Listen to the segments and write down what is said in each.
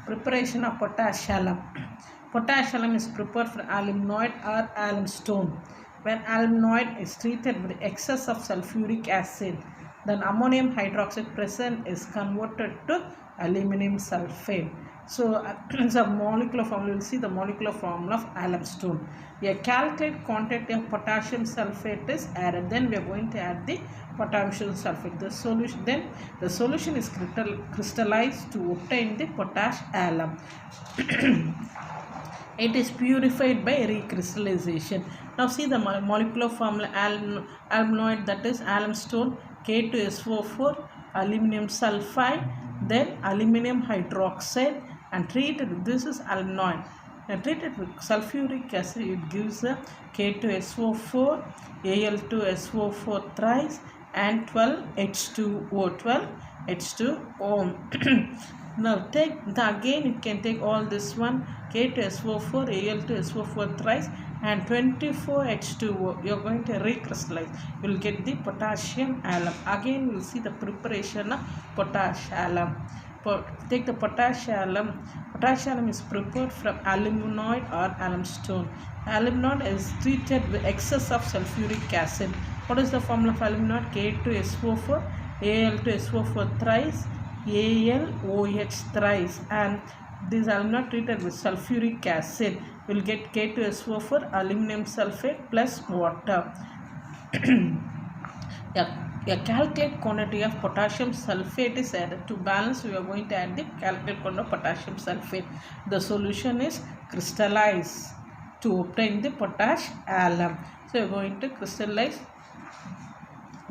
Preparation of potash alum. Potash alum is prepared from aluminoid or alum stone. When aluminoid is treated with excess of sulfuric acid, then ammonium hydroxide present is converted to aluminum sulfate. So, as a molecular formula, we will see the molecular formula of alum stone. A calculated quantity of potassium sulfate is added. Then we are going to add the potassium sulfate. The solution is crystallized to obtain the potash alum. It is purified by recrystallization. Now see the molecular formula aluminoid, that is alum stone, K2SO4, aluminum sulfide, then aluminum hydroxide, and treated with this is aluminoid. And treated with sulfuric acid, it gives a K2SO4, Al2SO4 thrice, and 12H2O. Now again you can take all this one, K2SO4, Al2SO4 thrice, and 24H2O. You are going to recrystallize. You will get the potassium alum. Again we will see the preparation of potash alum. Take the potash alum. Potash alum is prepared from aluminoid or alum stone. Aluminoid is treated with excess of sulfuric acid. What is the formula of aluminoid? K2SO4, Al2SO4 thrice, AlOH thrice, and this aluminoid treated with sulfuric acid will get K2SO4, aluminum sulfate plus water. A calculated quantity of potassium sulfate is added. To balance, we are going to add the calculated quantity of potassium sulfate. The solution is crystallized to obtain the potash alum. So we are going to crystallize.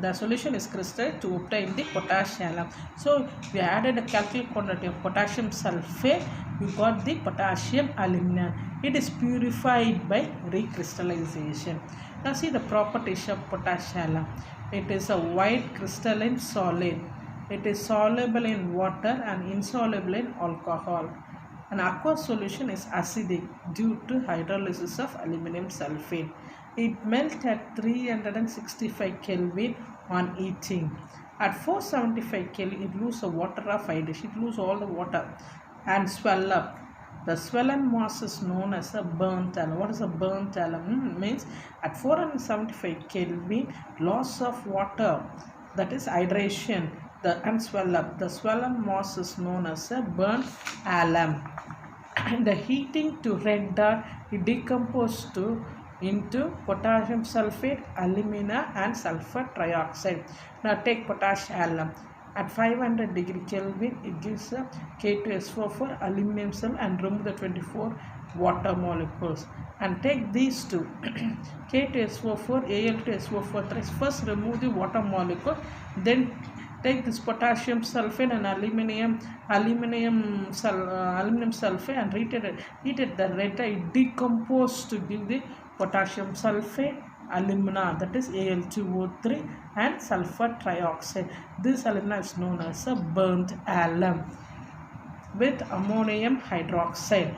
The solution is crystallized to obtain the potash alum. So we added a calculated quantity of potassium sulfate. We got the potassium alumina. It is purified by recrystallization. Now see the properties of potash alum. It is a white crystalline solid. It is soluble in water and insoluble in alcohol. An aqueous solution is acidic due to hydrolysis of aluminum sulfate. It melts at 365 Kelvin on heating. At 475 Kelvin, it loses the water of hydration. It loses all the water and swell up. The swollen mass is known as a burnt alum. What is a burnt alum? Means at 475 Kelvin, loss of water, that is hydration, and swell up. The swollen mass is known as a burnt alum. And the heating to red dot, it decomposes into potassium sulfate, alumina, and sulfur trioxide. Now take potash alum. At 500 degree Kelvin, it gives a K2SO4, aluminum sulfate, and remove the 24 water molecules. And take these two, K2SO4, Al2SO4 thrice. First remove the water molecule, then take this potassium sulfate and aluminum sulfate and heat at the red, it decomposes to give the potassium sulfate, alumina, that is Al2O3, and sulfur trioxide. This alumina is known as a burnt alum. With ammonium hydroxide,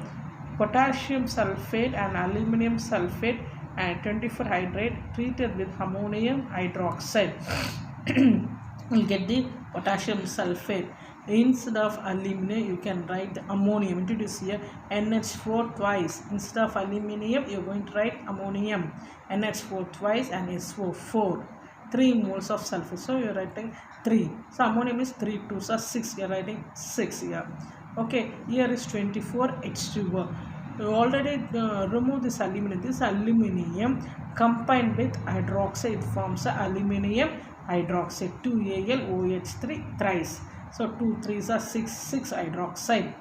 potassium sulfate and aluminum sulfate and 24 hydrate treated with ammonium hydroxide will get the potassium sulfate. Instead of aluminum, you can write the ammonium. Introduce here NH4 twice. Instead of aluminum, you are going to write ammonium, NH4 twice, and SO4. 3 moles of sulfur. So you are writing 3. So ammonium is 3 2s are 6. You are writing 6 here. Okay, here is 24 H2O. You already remove this aluminum. This aluminum combined with hydroxide forms a aluminum hydroxide, 2AlOH3 thrice. So 2 3s are 6 hydroxide.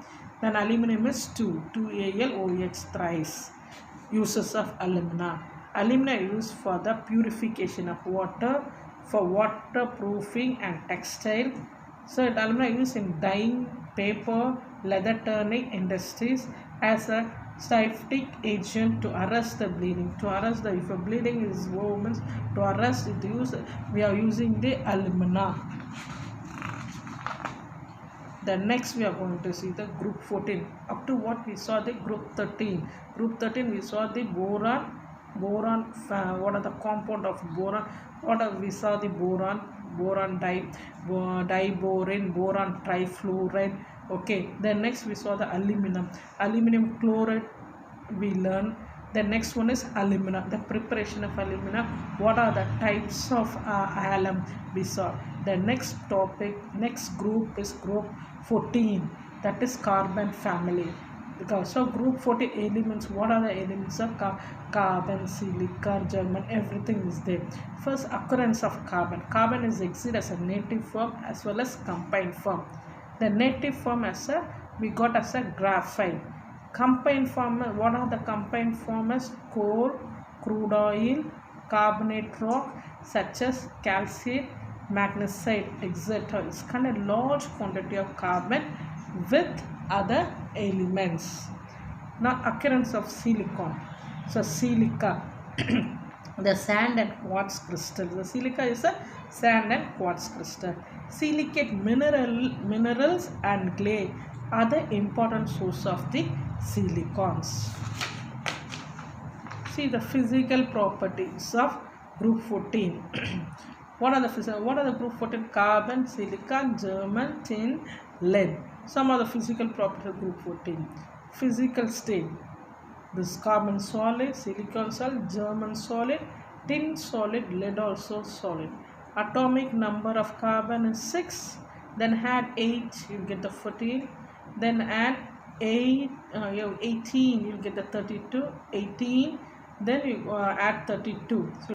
Then aluminum is 2AlOH thrice. Uses of alumina. Alumina is used for the purification of water, for waterproofing and textile. So alumina is used in dyeing, paper, leather turning industries as a styptic agent to arrest the bleeding. To arrest the, if a bleeding is woven, to arrest it, we are using the alumina. Then next we are going to see the group 14. Up to what we saw the group 13. Group 13 we saw the boron. What are the compound of boron? We saw the boron, diborane, boron trifluoride, Okay, then next we saw the aluminum. Aluminum chloride we learned. The next one is alumina. The preparation of alumina. What are the types of alum we saw? The next topic, next group is group 14. That is carbon family. So group 40 elements, what are the elements of carbon, silica, German, everything is there. First, occurrence of carbon. Carbon is exist as a native form as well as combined form. The native form as a we got as a graphite. Combined form, what are the combined forms? Coal, crude oil, carbonate rock such as calcite, magnesite, etc. It's kind of large quantity of carbon with other elements. Now occurrence of silicon. So silica, the sand and quartz crystal. The silica is a sand and quartz crystal. Silicate minerals and clay are the important source of the silicons. See the physical properties of group 14. What are the group 14? Carbon, silicon, German, tin, lead. Some of the physical properties of group 14. Physical state. This carbon solid, silicon solid, German solid, tin solid, lead also solid. Atomic number of carbon is 6. Then add 8, you get the 14. Then add 8, 18, you get the 32. 18. Then you add 32. So